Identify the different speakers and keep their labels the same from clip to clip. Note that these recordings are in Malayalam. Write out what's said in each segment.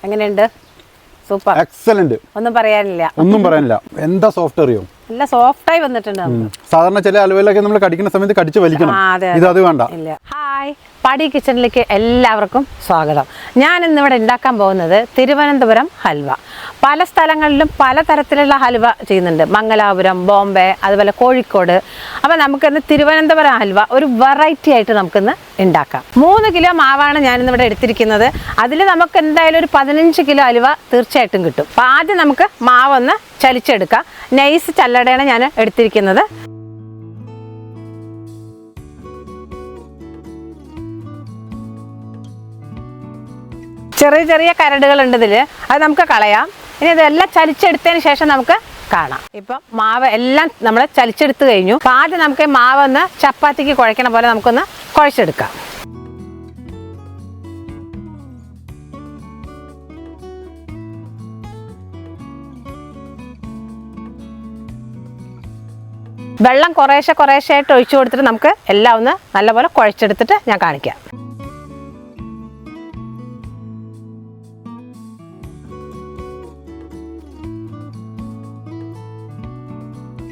Speaker 1: എങ്ങനെയുണ്ട്? Super,
Speaker 2: excellent.
Speaker 1: ഒന്നും പറയാനില്ല.
Speaker 2: എന്താ സോഫ്റ്റ് അറിയോ?
Speaker 1: നല്ല സോഫ്റ്റ് ആയി വന്നിട്ടുണ്ട്.
Speaker 2: സാധാരണ ചില അലുവയിലൊക്കെ നമ്മൾ കടിക്കുന്ന സമയത്ത് കടിച്ച് വലിക്കണം. ഇത് അത് വേണ്ട.
Speaker 1: ഹായ്, പാടി കിച്ചണിലേക്ക് എല്ലാവർക്കും സ്വാഗതം. ഞാൻ ഇന്നിവിടെ ഉണ്ടാക്കാൻ പോകുന്നത് തിരുവനന്തപുരം ഹൽവ. പല സ്ഥലങ്ങളിലും പലതരത്തിലുള്ള ഹൽവ ചെയ്യുന്നുണ്ട്. മംഗലാപുരം, ബോംബെ, അതുപോലെ കോഴിക്കോട്. അപ്പോൾ നമുക്കിന്ന് തിരുവനന്തപുരം ഹൽവ ഒരു വെറൈറ്റി ആയിട്ട് നമുക്കിന്ന് ഉണ്ടാക്കാം. 3 കിലോ മാവാണ് ഞാനിന്നിവിടെ എടുത്തിരിക്കുന്നത്. അതിൽ നമുക്ക് എന്തായാലും ഒരു 15 കിലോ ഹൽവ തീർച്ചയായിട്ടും കിട്ടും. അപ്പോൾ ആദ്യം നമുക്ക് മാവൊന്ന് ചലിച്ചെടുക്കാം. നൈസ് ചല്ലടയാണ് ഞാൻ എടുത്തിരിക്കുന്നത്. ചെറിയ ചെറിയ കരടുകളുണ്ട് ഇതിൽ, അത് നമുക്ക് കളയാം. ഇനി ഇതെല്ലാം ചലിച്ചെടുത്തതിന് ശേഷം നമുക്ക് കാണാം. ഇപ്പം മാവ് എല്ലാം നമ്മൾ ചലിച്ചെടുത്ത് കഴിഞ്ഞു. അപ്പം ആദ്യം നമുക്ക് ഈ മാവ് ഒന്ന് ചപ്പാത്തിക്ക് കുഴക്കണ പോലെ നമുക്കൊന്ന് കുഴച്ചെടുക്കാം. വെള്ളം കുറേശ്ശെ ആയിട്ട് ഒഴിച്ചു കൊടുത്തിട്ട് നമുക്ക് എല്ലാം ഒന്ന് നല്ലപോലെ കുഴച്ചെടുത്തിട്ട് ഞാൻ കാണിക്കാം.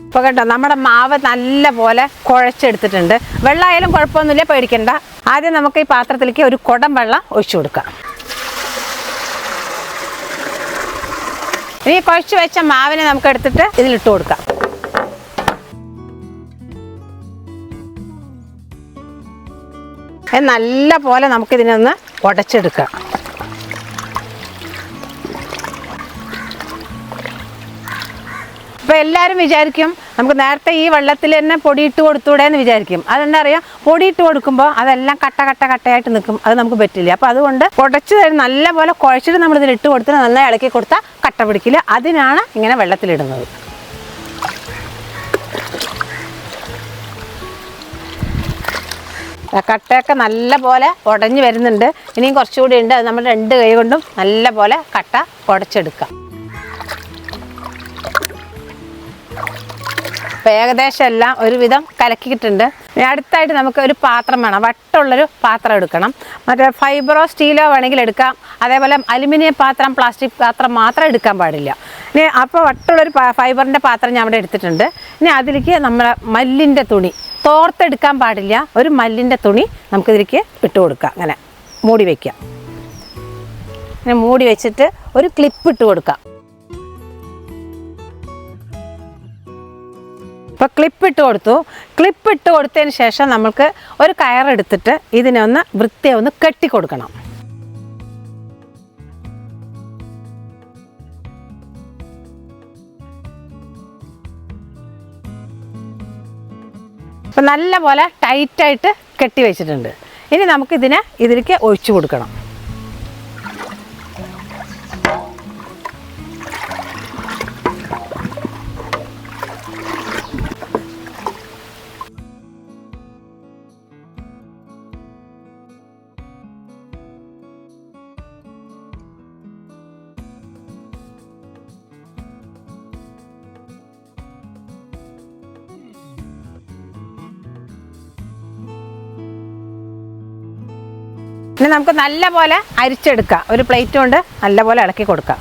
Speaker 1: ഇപ്പോൾ കേട്ടോ, നമ്മുടെ മാവ് നല്ല പോലെ കുഴച്ചെടുത്തിട്ടുണ്ട്. വെള്ളമായാലും കുഴപ്പമൊന്നുമില്ല, പേടിക്കണ്ട. ആദ്യം നമുക്ക് ഈ പാത്രത്തിലേക്ക് ഒരു കുടം വെള്ളം ഒഴിച്ചു കൊടുക്കാം. ഈ കുഴച്ച് വെച്ച മാവിനെ നമുക്ക് എടുത്തിട്ട് ഇതിലിട്ട് കൊടുക്കാം. നല്ല പോലെ നമുക്കിതിനൊന്ന് ഉടച്ചെടുക്കാം. അപ്പോൾ എല്ലാവരും വിചാരിക്കും നമുക്ക് നേരത്തെ ഈ വെള്ളത്തിൽ തന്നെ പൊടിയിട്ട് കൊടുത്തൂടെ എന്ന് വിചാരിക്കും. അതെന്താ അറിയാം, പൊടിയിട്ട് കൊടുക്കുമ്പോൾ അതെല്ലാം കട്ടയായിട്ട് നിൽക്കും. അത് നമുക്ക് പറ്റില്ല. അപ്പോൾ അതുകൊണ്ട് ഉടച്ച് നല്ല പോലെ കുഴച്ചിട്ട് നമ്മൾ ഇതിലിട്ട് കൊടുത്തിട്ട് നന്നായി ഇളക്കി കൊടുത്താൽ കട്ട പിടിക്കില്ല. അതിനാണ് ഇങ്ങനെ വെള്ളത്തിലിടുന്നത്. കട്ടയൊക്കെ നല്ല പോലെ ഉടഞ്ഞു വരുന്നുണ്ട്. ഇനിയും കുറച്ചുകൂടി ഉണ്ട്. അത് നമ്മൾ 2 കൈ കൊണ്ടും നല്ല പോലെ കട്ട ഉടച്ചെടുക്കാം. അപ്പോൾ ഏകദേശം എല്ലാം ഒരുവിധം കലക്കിയിട്ടുണ്ട്. അടുത്തായിട്ട് നമുക്ക് ഒരു പാത്രം വേണം. വട്ടമുള്ളൊരു പാത്രം എടുക്കണം. മറ്റേ ഫൈബറോ സ്റ്റീലോ വേണമെങ്കിൽ എടുക്കാം. അതേപോലെ അലുമിനിയം പാത്രം, പ്ലാസ്റ്റിക് പാത്രം മാത്രം എടുക്കാൻ പാടില്ല. ഇനി അപ്പോൾ വട്ടമുള്ളൊരു ഫൈബറിൻ്റെ പാത്രം ഞാൻ അവിടെ എടുത്തിട്ടുണ്ട്. ഇനി അതിലേക്ക് നമ്മുടെ മല്ലിൻ്റെ തുണി, തോർത്തെടുക്കാൻ പാടില്ല, ഒരു മല്ലിൻ്റെ തുണി നമുക്കിതിലേക്ക് ഇട്ട് കൊടുക്കാം. അങ്ങനെ മൂടി വയ്ക്കാം. അങ്ങനെ മൂടി വെച്ചിട്ട് ഒരു ക്ലിപ്പ് ഇട്ട് കൊടുക്കാം. ഇപ്പോൾ ക്ലിപ്പ് ഇട്ട് കൊടുത്തു. ക്ലിപ്പ് ഇട്ട് കൊടുത്തതിന് ശേഷം നമുക്ക് ഒരു കയറെടുത്തിട്ട് ഇതിനെ ഒന്ന് വൃത്തിയായി ഒന്ന് കെട്ടിക്കൊടുക്കണം. അപ്പം നല്ല പോലെ ടൈറ്റായിട്ട് കെട്ടി വെച്ചിട്ടുണ്ട്. ഇനി നമുക്കിതിനെ ഇതിലേക്ക് ഒഴിച്ചു കൊടുക്കണം. ഇനി നമുക്ക് നല്ല പോലെ അരിച്ചെടുക്കാം. ഒരു പ്ലേറ്റ് കൊണ്ട് നല്ല പോലെ ഇളക്കി കൊടുക്കാം.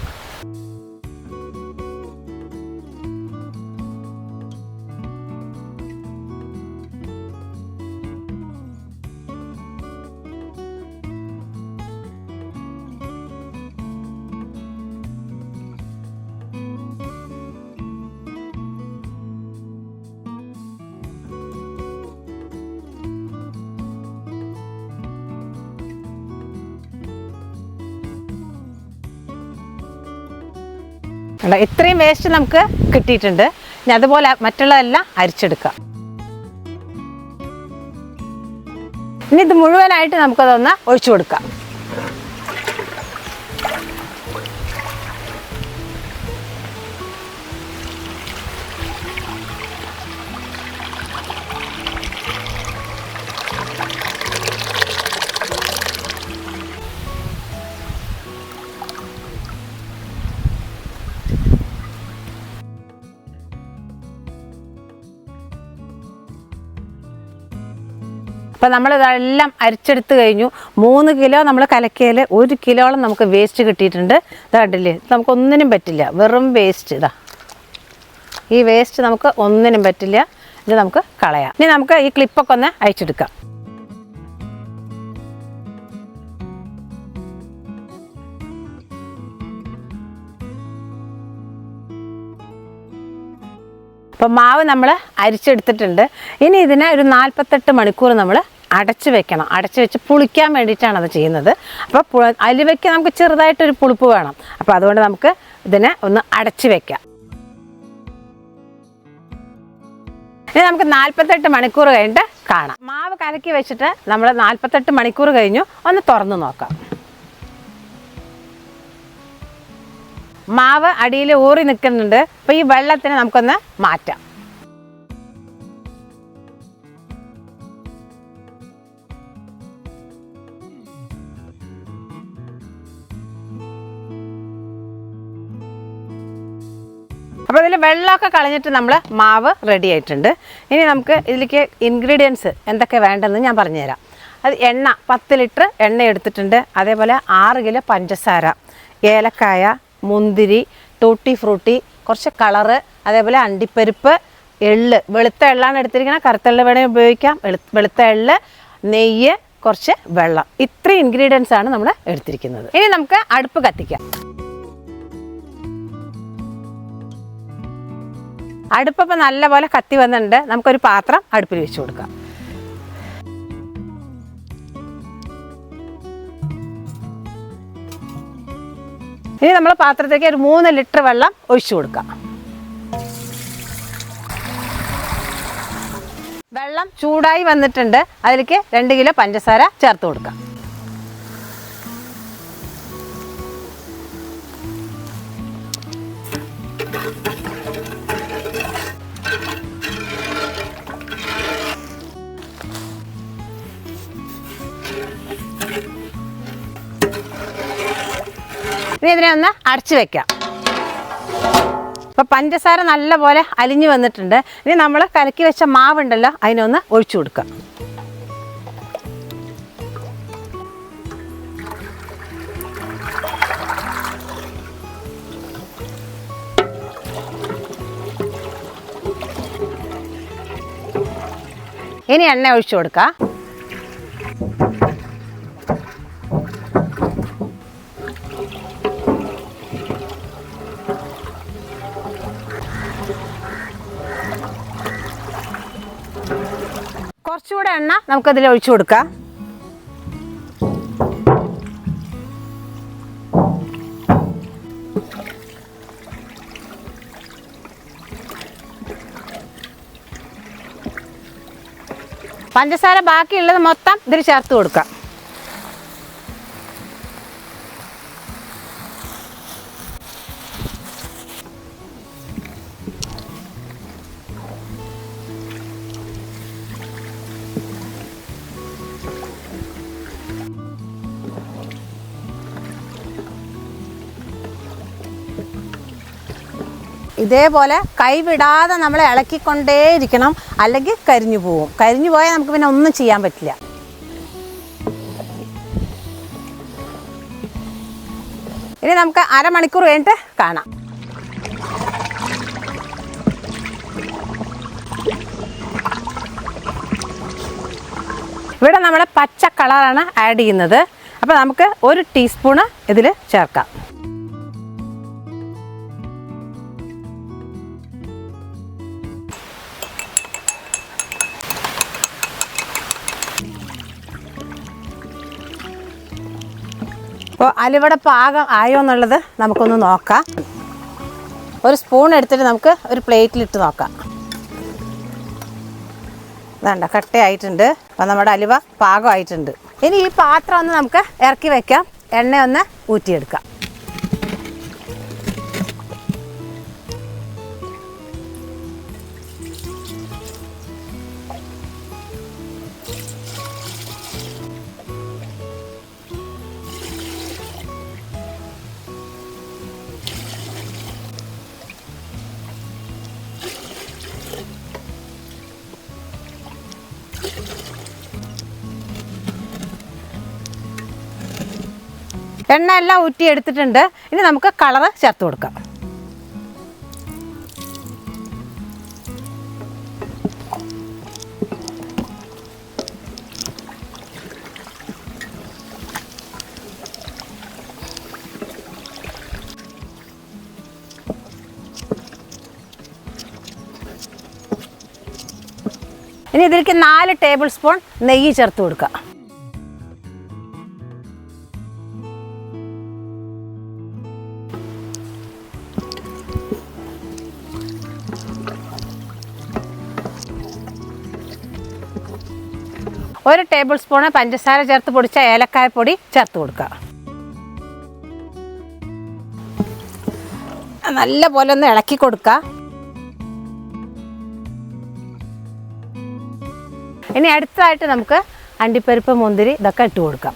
Speaker 1: ഇത്രയും വേസ്റ്റ് നമുക്ക് കിട്ടിയിട്ടുണ്ട്. ഇനി അതുപോലെ മറ്റുള്ളതെല്ലാം അരിച്ചെടുക്കാം. ഇനി ഇത് മുഴുവനായിട്ട് നമുക്കതൊന്ന് ഒഴിച്ചു കൊടുക്കാം. അപ്പോൾ നമ്മളിതെല്ലാം അരിച്ചെടുത്ത് കഴിഞ്ഞു. 3 കിലോ നമ്മൾ കലക്കിയാൽ 1 കിലോളം നമുക്ക് വേസ്റ്റ് കിട്ടിയിട്ടുണ്ട്. ഇത് കണ്ടില്ലേ, നമുക്കൊന്നിനും പറ്റില്ല, വെറും വേസ്റ്റ്. ഇതാ ഈ വേസ്റ്റ് നമുക്ക് ഒന്നിനും പറ്റില്ല, ഇത് നമുക്ക് കളയാം. ഇനി നമുക്ക് ഈ ക്ലിപ്പൊക്കെ ഒന്ന് അയച്ചെടുക്കാം. അപ്പോൾ മാവ് നമ്മൾ അരിച്ചെടുത്തിട്ടുണ്ട്. ഇനി ഇതിനെ ഒരു 48 മണിക്കൂർ നമ്മൾ അടച്ച് വെക്കണം. അടച്ച് വെച്ച് പുളിക്കാൻ വേണ്ടിയിട്ടാണ് അത് ചെയ്യുന്നത്. അപ്പോൾ അലുവയ്ക്ക് നമുക്ക് ചെറുതായിട്ടൊരു പുളിപ്പ് വേണം. അപ്പോൾ അതുകൊണ്ട് നമുക്ക് ഇതിനെ ഒന്ന് അടച്ച് വെക്കാം. ഇനി നമുക്ക് 48 മണിക്കൂർ കഴിഞ്ഞിട്ട് കാണാം. മാവ് കലക്കി വെച്ചിട്ട് നമ്മൾ 48 മണിക്കൂർ കഴിഞ്ഞു. ഒന്ന് തുറന്ന് നോക്കാം. മാവ് അടിയിൽ ഊറി നിൽക്കുന്നുണ്ട്. അപ്പോൾ ഈ വെള്ളത്തിന് നമുക്കൊന്ന് മാറ്റാം. അപ്പോൾ ഇതിൽ വെള്ളമൊക്കെ കളഞ്ഞിട്ട് നമ്മൾ മാവ് റെഡി ആയിട്ടുണ്ട്. ഇനി നമുക്ക് ഇതിലേക്ക് ഇൻഗ്രീഡിയൻസ് എന്തൊക്കെ വേണ്ടതെന്ന് ഞാൻ പറഞ്ഞുതരാം. അത് എണ്ണ 10 ലിറ്റർ എണ്ണ എടുത്തിട്ടുണ്ട്. അതേപോലെ 6 കിലോ പഞ്ചസാര, ഏലക്കായ, മുന്തിരി, ടൂട്ടി ഫ്രൂട്ടി, കുറച്ച് കളറ്, അതേപോലെ അണ്ടിപ്പരിപ്പ്, എള്ള്, വെളുത്ത എള്ളാണ് എടുത്തിരിക്കുന്നത്, കറുത്ത എള്ള് വേണമെങ്കിൽ ഉപയോഗിക്കാം. വെളുത്ത എള്ള്, നെയ്യ്, കുറച്ച് വെള്ളം, ഇത്രയും ഇൻഗ്രീഡിയൻസ് ആണ് നമ്മൾ എടുത്തിരിക്കുന്നത്. ഇനി നമുക്ക് അടുപ്പ് കത്തിക്കാം. അടുപ്പിപ്പോൾ നല്ലപോലെ കത്തി വന്നിട്ടുണ്ട്. നമുക്കൊരു പാത്രം അടുപ്പിൽ വെച്ച് കൊടുക്കാം. ഇനി നമ്മൾ പാത്രത്തേക്ക് ഒരു 3 ലിറ്റർ വെള്ളം ഒഴിച്ചു കൊടുക്കാം. വെള്ളം ചൂടായി വന്നിട്ടുണ്ട്. അതിലേക്ക് 2 കിലോ പഞ്ചസാര ചേർത്ത് കൊടുക്കാം. ഇനി ഇതിനെ ഒന്ന് അടച്ചു വെക്കാം. അപ്പോൾ പഞ്ചസാര നല്ലപോലെ അലിഞ്ഞു വന്നിട്ടുണ്ട്. ഇനി നമ്മൾ കലക്കി വെച്ച മാവുണ്ടല്ലോ, അതിനൊന്ന് ഒഴിച്ചു കൊടുക്കാം. ഇനി എണ്ണ ഒഴിച്ചു കൊടുക്കാം. കുറച്ചുകൂടെ എണ്ണ നമുക്കതിൽ ഒഴിച്ചു കൊടുക്കാം. പഞ്ചസാര ബാക്കിയുള്ളത് മൊത്തം ഇതിൽ ചേർത്ത് കൊടുക്കാം. ഇതേപോലെ കൈവിടാതെ നമ്മൾ ഇളക്കിക്കൊണ്ടേയിരിക്കണം, അല്ലെങ്കിൽ കരിഞ്ഞു പോവും. കരിഞ്ഞു പോയാൽ നമുക്ക് പിന്നെ ഒന്നും ചെയ്യാൻ പറ്റില്ല. ഇനി നമുക്ക് അരമണിക്കൂർ കഴിഞ്ഞിട്ട് കാണാം. ഇവിടെ നമ്മൾ പച്ച കളറാണ് ആഡ് ചെയ്യുന്നത്. അപ്പോൾ നമുക്ക് 1 ടീസ്പൂണ് ഇതിൽ ചേർക്കാം. അപ്പോൾ അലുവയുടെ പാകം ആയോ എന്നുള്ളത് നമുക്കൊന്ന് നോക്കാം. 1 സ്പൂൺ എടുത്തിട്ട് നമുക്ക് ഒരു പ്ലേറ്റിലിട്ട് നോക്കാം. വേണ്ട, കട്ടയായിട്ടുണ്ട്. അപ്പോൾ നമ്മുടെ അലുവ പാകമായിട്ടുണ്ട്. ഇനി ഈ പാത്രം ഒന്ന് നമുക്ക് ഇറക്കി വെക്കാം. എണ്ണ ഒന്ന് ഊറ്റിയെടുക്കാം. എണ്ണ എല്ലാം ഊറ്റി എടുത്തിട്ടുണ്ട്. ഇനി നമുക്ക് കളറ് ചേർത്ത് കൊടുക്കാം. ഇനി ഇതിലേക്ക് 4 ടേബിൾ സ്പൂൺ നെയ്യ് ചേർത്ത് കൊടുക്കുക. ഒരു ടേബിൾ സ്പൂണ് പഞ്ചസാര ചേർത്ത് പൊടിച്ച ഏലക്കായ പൊടി ചേർത്ത് കൊടുക്കുക. നല്ല പോലെ ഒന്ന് ഇളക്കി കൊടുക്കുക. ഇനി അടുത്തതായിട്ട് നമുക്ക് അണ്ടിപ്പരിപ്പ്, മുന്തിരി ഇതൊക്കെ ഇട്ട് കൊടുക്കാം.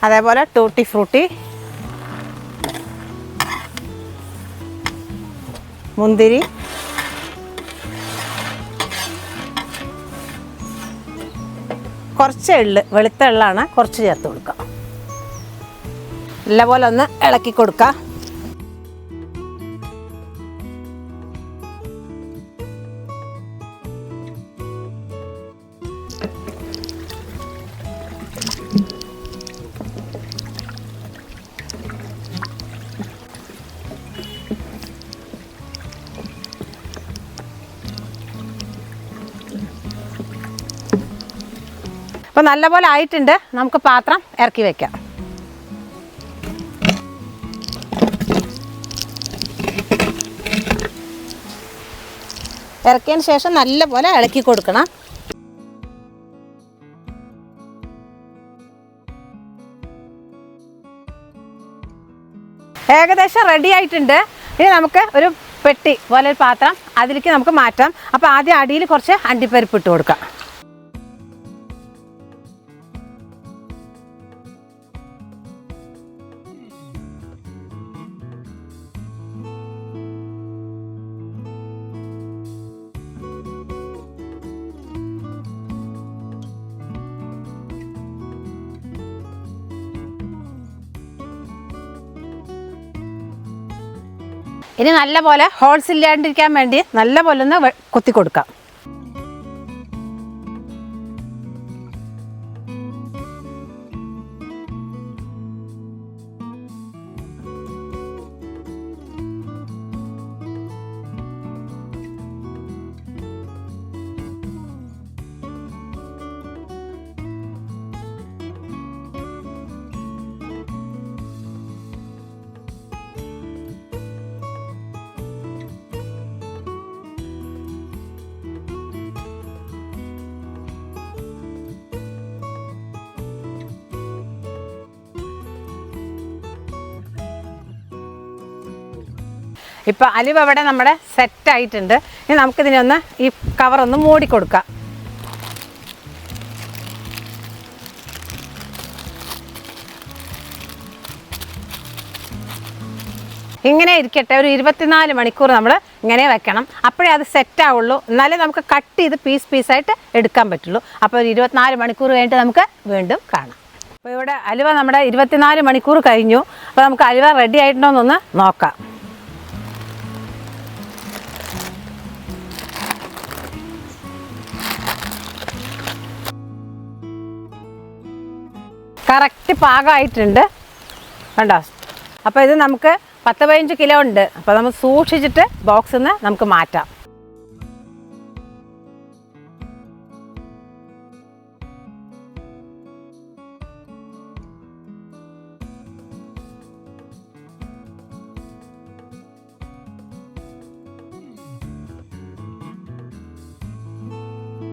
Speaker 1: അതേപോലെ ടൂട്ടി ഫ്രൂട്ടി, മുന്തിരി, കുറച്ച് എള്ള്, വെളുത്ത എള്ളാണ്, കുറച്ച് ചേർത്ത് കൊടുക്കാം. നല്ലപോലെ ഒന്ന് ഇളക്കി കൊടുക്കുക. അപ്പോൾ നല്ലപോലെ ആയിട്ടുണ്ട്. നമുക്ക് പാത്രം ഇറക്കി വയ്ക്കാം. ഇറക്കിയതിന് ശേഷം നല്ലപോലെ ഇളക്കി കൊടുക്കണം. ഏകദേശം റെഡി ആയിട്ടുണ്ട്. ഇനി നമുക്ക് ഒരു പെട്ടി പോലെ ഒരു പാത്രം അതിലേക്ക് നമുക്ക് മാറ്റാം. അപ്പോൾ ആദ്യം അടിയിൽ കുറച്ച് അണ്ടിപ്പരിപ്പ് ഇട്ട് കൊടുക്കാം. ഇനി നല്ലപോലെ ഹോൾസ് ഇല്ലാണ്ടിരിക്കാൻ വേണ്ടി നല്ലപോലെ ഒന്ന് കുത്തി കൊടുക്കാം. ഇപ്പോൾ അലുവ ഇവിടെ നമ്മുടെ സെറ്റായിട്ടുണ്ട്. ഇനി നമുക്കിതിനെ ഒന്ന് ഈ കവറൊന്ന് മൂടി കൊടുക്കാം. ഇങ്ങനെ ഇരിക്കട്ടെ. ഒരു 24 മണിക്കൂർ നമ്മൾ ഇങ്ങനെ വെക്കണം. അപ്പോഴേ അത് സെറ്റാവുള്ളൂ. എന്നാലേ നമുക്ക് കട്ട് ചെയ്ത് പീസായിട്ട് എടുക്കാൻ പറ്റുള്ളൂ. അപ്പോൾ ഒരു 24 മണിക്കൂർ കഴിഞ്ഞിട്ട് നമുക്ക് വീണ്ടും കാണാം. അപ്പോൾ ഇവിടെ അലുവ നമ്മുടെ 24 മണിക്കൂർ കഴിഞ്ഞു. അപ്പോൾ നമുക്ക് അലുവ റെഡി ആയിട്ടുണ്ടോ എന്നൊന്ന് നോക്കാം. കറക്റ്റ് പാകമായിട്ടുണ്ട് കണ്ടോ. അപ്പോൾ ഇത് നമുക്ക് 10-15 കിലോ ഉണ്ട്. അപ്പോൾ നമ്മൾ സൂക്ഷിച്ചിട്ട് ബോക്സിൽ നിന്ന് നമുക്ക് മാറ്റാം.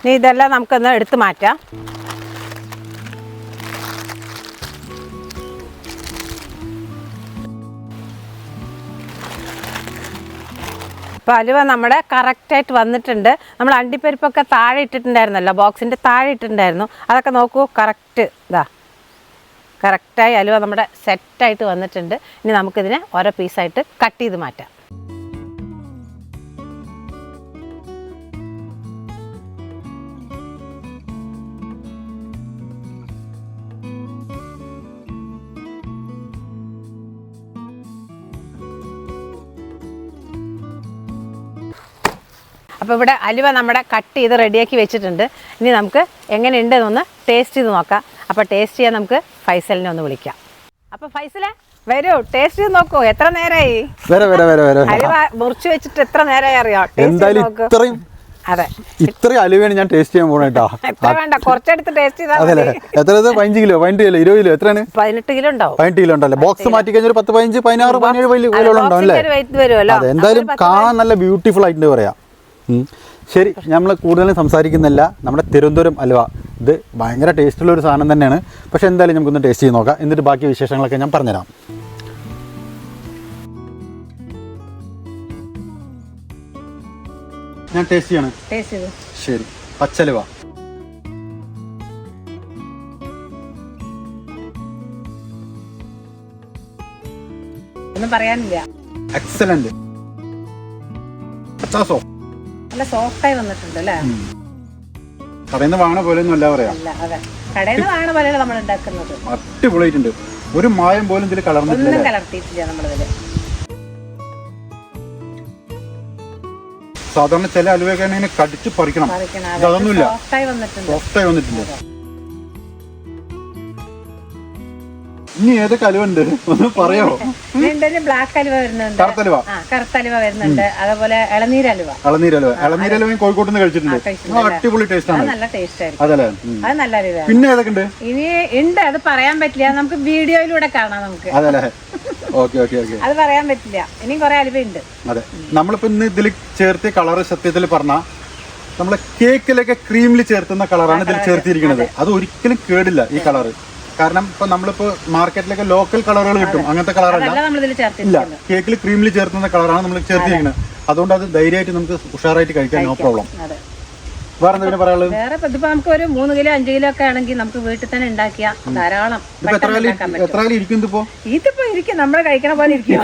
Speaker 1: ഇനി ഇതെല്ലാം നമുക്കൊന്ന് എടുത്ത് മാറ്റാം. അപ്പോൾ അലുവ നമ്മുടെ കറക്റ്റായിട്ട് വന്നിട്ടുണ്ട്. നമ്മൾ അണ്ടിപ്പരിപ്പൊക്കെ താഴെ ഇട്ടിട്ടുണ്ടായിരുന്നല്ലോ, ബോക്സിൻ്റെ താഴെ ഇട്ടിട്ടുണ്ടായിരുന്നു. അതൊക്കെ നോക്കൂ, കറക്റ്റ് ഇതാ കറക്റ്റായി അലുവ നമ്മുടെ സെറ്റായിട്ട് വന്നിട്ടുണ്ട്. ഇനി നമുക്കിതിനെ ഓരോ പീസായിട്ട് കട്ട് ചെയ്ത് മാറ്റാം. അപ്പോൾ ഇവിടെ അലുവ നമ്മുടെ കട്ട് ചെയ്ത് റെഡിയാക്കി വെച്ചിട്ടുണ്ട്. ഇനി നമുക്ക് എങ്ങനെയുണ്ടെന്നൊന്ന് ടേസ്റ്റ് ചെയ്ത് നോക്കാം. അപ്പോൾ ടേസ്റ്റ് ചെയ്യാൻ നമുക്ക് ഫൈസലിനെ ഒന്ന് വിളിക്കാം. അപ്പോൾ ഫൈസലെ വരൂ, ടേസ്റ്റ് ചെയ്ത് നോക്കൂ. എത്ര നേരമായി അലുവ മുറിച്ച് വെച്ചിട്ട്? എത്ര നേരമായി അറിയാം?
Speaker 2: ഇത്രയും അലുവയാണ് ഞാൻ ടേസ്റ്റ് ചെയ്യാൻ പോണേ കേട്ടോ.
Speaker 1: വേണ്ട, കുറച്ചെടുത്ത് ടേസ്റ്റ് ചെയ്താൽ
Speaker 2: അതല്ലേ? എത്ര 15 കിലോ 15 കിലോ 20 കിലോ എത്രയാണ്?
Speaker 1: 18 കിലോ ഉണ്ടാവും.
Speaker 2: 18 കിലോ ഉണ്ടല്ലേ? ബോക്സ് മാറ്റി കഴിഞ്ഞാൽ 10, 15, 16, 17 കിലോ ഉണ്ടാവും അല്ലേ? അതെ, എന്തായാലും കാണാൻ നല്ല ബ്യൂട്ടിഫുൾ ആയിട്ട് പറയാം. ശരി, നമ്മൾ കൂടുതലും സംസാരിക്കുന്നില്ല. നമ്മുടെ തിരുവനന്തപുരം അലുവ ഇത് ഭയങ്കര ടേസ്റ്റുള്ള ഒരു സാധനം തന്നെയാണ്. പക്ഷെ എന്തായാലും നമുക്കൊന്ന് ടേസ്റ്റ് ചെയ്ത് നോക്കാം. എന്നിട്ട് ബാക്കി വിശേഷങ്ങളൊക്കെ ഞാൻ പറഞ്ഞുതരാം. ഞാൻ ടേസ്റ്റ് ചെയ്യാണ്. ശരി, പച്ചലുവ.
Speaker 1: ഒന്നും പറയാനില്ല.
Speaker 2: എക്സലന്റ്.
Speaker 1: നല്ല സോഫ്റ്റായി വന്നിട്ടുണ്ട് അല്ലേ?
Speaker 2: കടയിൽ വാങ്ങണ പോലെ ഒന്നും അല്ല പറയാം.
Speaker 1: കടയിൽ വാങ്ങണ പോലെയാണ് നമ്മൾ ഉണ്ടാക്കുന്നത്.
Speaker 2: അടിപൊളിയായിട്ടുണ്ട്. ഒരു മായം പോലും ഇതിൽ
Speaker 1: കലർത്തിയിട്ടില്ല നമ്മളിതില്.
Speaker 2: സാധാരണ ചില അലുവയൊക്കെ ഇങ്ങനെ കടിച്ച് പറിക്കണം. അതൊന്നുമില്ല, സോഫ്റ്റായി വന്നിട്ടുണ്ട്. ഇനി ഏതൊക്കെ അലുവ ഉണ്ട് ഒന്ന് പറയാമോ?
Speaker 1: ബ്ലാക്ക് അലുവ വരുന്നുണ്ട്, കറുത്തലുവ വരുന്നുണ്ട്, അതേപോലെ
Speaker 2: ഇളനീരലുവ കോഴിക്കോട്ട് നിന്ന് കഴിച്ചിട്ടുണ്ട്. അടിപൊളി ടേസ്റ്റ് ആണ്.
Speaker 1: നല്ല ടേസ്റ്റ് ആയിരിക്കും.
Speaker 2: അതല്ലേ?
Speaker 1: അത് നല്ല അലുവ.
Speaker 2: പിന്നെ ഏതൊക്കെ ഉണ്ട്?
Speaker 1: ഇനി ഉണ്ട്, അത് പറയാൻ പറ്റില്ല. നമുക്ക് വീഡിയോയിലൂടെ കാണാം. നമുക്ക്
Speaker 2: അതല്ലേ? ഓക്കെ.
Speaker 1: അത് പറയാൻ പറ്റില്ല. ഇനിയും കുറെ അലുവ ഉണ്ട്.
Speaker 2: അതെ, നമ്മളിപ്പോ ഇന്ന് ഇതിൽ ചേർത്തിയ കളറ് സത്യത്തിൽ പറഞ്ഞാൽ നമ്മളെ കേക്കിലൊക്കെ ക്രീമിൽ ചേർത്തുന്ന കളറാണ് ഇതിൽ ചേർത്തിരിക്കുന്നത്. അത് ഒരിക്കലും കേടില്ല ഈ കളറ്. കാരണം ഇപ്പൊ നമ്മളിപ്പോ മാർക്കറ്റിലൊക്കെ ലോക്കൽ കളറുകൾ കിട്ടും, അങ്ങനത്തെ കളറല്ല. ഇല്ല, കേക്കിൽ ക്രീമിൽ ചേർത്തുന്ന കളറാണ് നമ്മൾ ചേർത്തിരിക്കുന്നത്. അതുകൊണ്ട് അത് ധൈര്യമായിട്ട് നമുക്ക് ഉഷാറായിട്ട് കഴിക്കാൻ നോ പ്രോബ്ലം. വേറെ എന്തെങ്കിലും പറയാനുള്ളത്?
Speaker 1: വേറെ ഇതിപ്പോ നമുക്ക് ഒരു 3 കിലോ 5 കിലോ ഒക്കെ ആണെങ്കിൽ നമുക്ക് വീട്ടിൽ തന്നെ ഉണ്ടാക്കിയ ധാരാളം.
Speaker 2: എത്ര ഇരിക്കും
Speaker 1: ഇതിപ്പോ ഇരിക്കും, നമ്മള് കഴിക്കണ പോലെ ഇരിക്കും.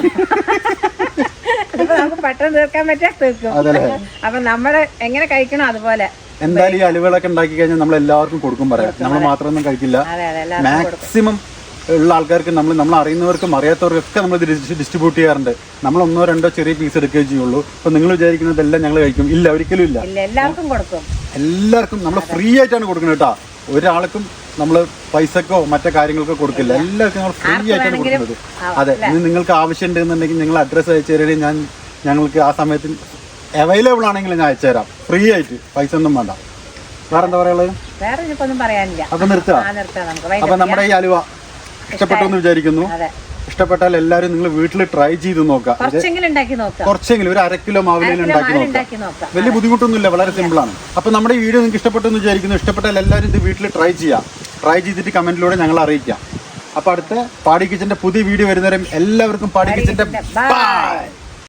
Speaker 1: ഇതിപ്പോ നമുക്ക് പെട്ടെന്ന് തീർക്കാൻ പറ്റിയാ തീർക്കും. അപ്പൊ നമ്മള് എങ്ങനെ കഴിക്കണോ അതുപോലെ.
Speaker 2: എന്തായാലും ഈ അലുവകളൊക്കെ ഉണ്ടാക്കി കഴിഞ്ഞാൽ നമ്മൾ എല്ലാവർക്കും കൊടുക്കും പറയാം. നമ്മൾ മാത്രമൊന്നും കഴിക്കില്ല. മാക്സിമം ഉള്ള ആൾക്കാർക്ക് നമ്മൾ അറിയുന്നവർക്കും അറിയാത്തവർക്കൊക്കെ നമ്മൾ ഡിസ്ട്രിബ്യൂട്ട് ചെയ്യാറുണ്ട്. നമ്മൾ 1, 2 ചെറിയ പീസ് എടുക്കുകയും ചെയ്യുള്ളൂ. അപ്പൊ നിങ്ങൾ വിചാരിക്കുന്നതെല്ലാം ഞങ്ങൾ കഴിക്കും? ഇല്ല, ഒരിക്കലും ഇല്ല.
Speaker 1: എല്ലാവർക്കും കൊടുക്കും.
Speaker 2: എല്ലാവർക്കും നമ്മൾ ഫ്രീ ആയിട്ടാണ് കൊടുക്കുന്നത് കേട്ടോ. ഒരാൾക്കും നമ്മൾ പൈസക്കോ മറ്റേ കാര്യങ്ങൾക്കോ കൊടുക്കില്ല. എല്ലാവർക്കും നമ്മൾ ഫ്രീ ആയിട്ടാണ് കൊടുക്കുന്നത്. അതെ, ഇനി നിങ്ങൾക്ക് ആവശ്യം ഉണ്ടെന്നുണ്ടെങ്കിൽ നിങ്ങൾ അഡ്രസ്സ് അയച്ചു തരുകയും ഞങ്ങൾക്ക് ആ സമയത്ത് അവൈലബിൾ ആണെങ്കിൽ ഞാൻ അയച്ചുതരാം, ഫ്രീ ആയിട്ട്, പൈസ ഒന്നും വേണ്ട. വേറെ എന്താ പറയാനുള്ളത്? അപ്പൊ നിർത്താം. അപ്പൊ നമ്മുടെ ഈ അലുവ ഇഷ്ടപ്പെട്ടു എന്ന് വിചാരിക്കുന്നു. ഇഷ്ടപ്പെട്ടാൽ എല്ലാവരും നിങ്ങൾ വീട്ടിൽ ട്രൈ ചെയ്ത് നോക്കാം. കുറച്ചെങ്കിലും ഒരു 1/2 കിലോ മാവിലും ഉണ്ടാക്കി നോക്കാം. വലിയ ബുദ്ധിമുട്ടൊന്നുമില്ല, വളരെ സിമ്പിൾ ആണ്. അപ്പൊ നമ്മുടെ ഈ വീഡിയോ നിങ്ങൾക്ക് ഇഷ്ടപ്പെട്ടു എന്ന് വിചാരിക്കുന്നു. ഇഷ്ടപ്പെട്ടാൽ എല്ലാവരും ഇത് വീട്ടിൽ ട്രൈ ചെയ്തിട്ട് കമന്റിലൂടെ ഞങ്ങൾ അറിയിക്കാം. അപ്പൊ അടുത്ത പാടി കിച്ചന്റെ പുതിയ വീഡിയോ വരുന്നവരും എല്ലാവർക്കും പാടി കിച്ചന്റെ ബൈ.